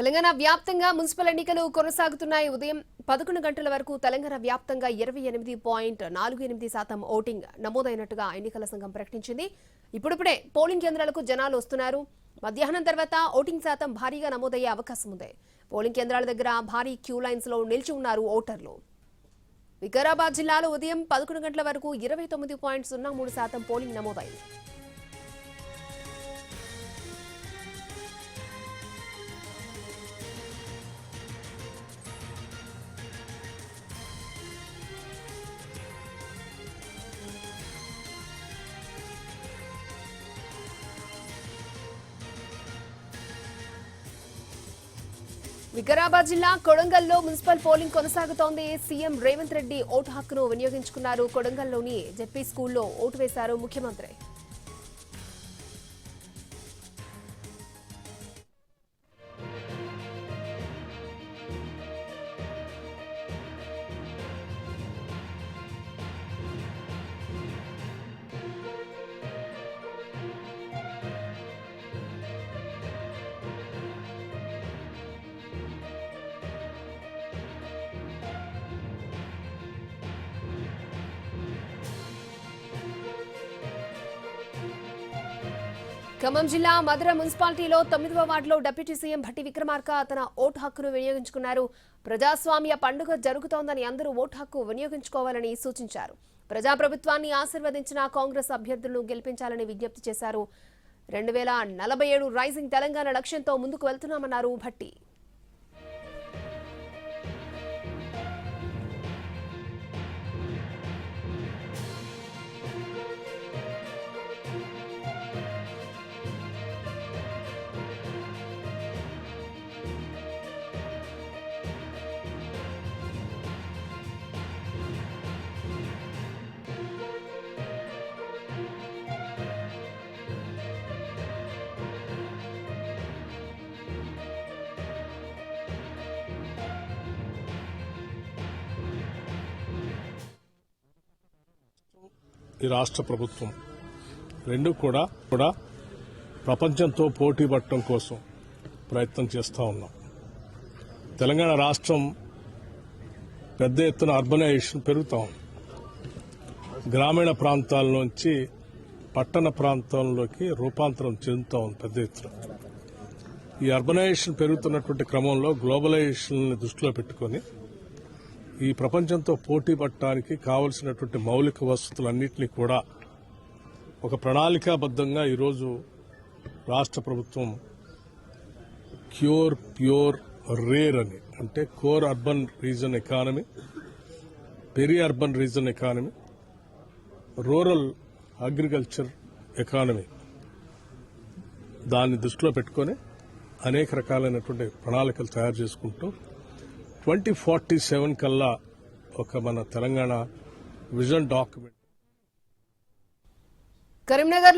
తెలంగాణ వ్యాప్తంగా మున్సిపల్ ఎన్నికలు కొనసాగుతున్నాయి. ఉదయం 11 గంటల వరకు తెలంగాణ వ్యాప్తంగా 28.48% ఓటింగ్ నమోదైనట్టుగా ఎన్నికల సంఘం ప్రకటించింది. ఇప్పుడిప్పుడే పోలింగ్ కేంద్రాలకు జనాలు వస్తున్నారు. మధ్యాహ్నం తర్వాత ఓటింగ్ శాతం భారీగా నమోదయ్యే అవకాశం ఉంది. పోలింగ్ కేంద్రాల దగ్గర భారీ క్యూ లైన్స్ లో నిలిచి ఉన్నారు ఓటర్లు. వికారాబాద్ జిల్లాలో ఉదయం 11 గంటల వరకు 29.03% పోలింగ్ నమోదైంది. వికారాబాద్ జిల్లా కొడంగల్లో మున్సిపల్ పోలింగ్ కొనసాగుతోంది. సీఎం రేవంత్ రెడ్డి ఓటు హక్కును వినియోగించుకున్నారు. కొడంగల్లోని జెడ్పీ స్కూల్లో ఓటు వేశారు ముఖ్యమంత్రి. ఖమ్మం జిల్లా మధుర మున్సిపాలిటీలో 9వ వార్డులో డిప్యూటీ సీఎం భట్టి విక్రమార్క తన ఓటు హక్కును వినియోగించుకున్నారు. ప్రజాస్వామ్య పండుగ జరుగుతోందని అందరూ ఓటు హక్కు వినియోగించుకోవాలని సూచించారు. ప్రజాప్రభుత్వాన్ని ఆశీర్వదించిన కాంగ్రెస్ అభ్యర్థులను గెలిపించాలని విజ్ఞప్తి చేశారు. 2047 రైజింగ్ తెలంగాణ లక్ష్యంతో ముందుకు వెళ్తున్నామన్నారు భట్టి. ఈ రాష్ట్ర ప్రభుత్వం రెండు కూడా ప్రపంచంతో పోటీ పడటం కోసం ప్రయత్నం చేస్తూ ఉన్నాం. తెలంగాణ రాష్ట్రం పెద్ద ఎత్తున అర్బనైజేషన్ పెరుగుతా ఉంది. గ్రామీణ ప్రాంతాల నుంచి పట్టణ ప్రాంతాల్లోకి రూపాంతరం చెందుతూ ఉంది పెద్ద ఎత్తున. ఈ అర్బనైజేషన్ పెరుగుతున్నటువంటి క్రమంలో గ్లోబలైజేషన్ దృష్టిలో పెట్టుకుని ఈ ప్రపంచంతో పోటీ పడటానికి కావలసినటువంటి మౌలిక వసతులన్నింటినీ కూడా ఒక ప్రణాళికాబద్దంగా ఈరోజు రాష్ట్ర ప్రభుత్వం క్యూర్ ప్యూర్ రేర్ అని, అంటే core urban reason economy, peri urban reason economy, rural agriculture economy, దాన్ని దృష్టిలో పెట్టుకుని అనేక రకాలైనటువంటి ప్రణాళికలు తయారు చేసుకుంటూ 2047 కల్లా ఒక మన తెలంగాణ విజన్ డాక్యుమెంట్ కరీంనగర్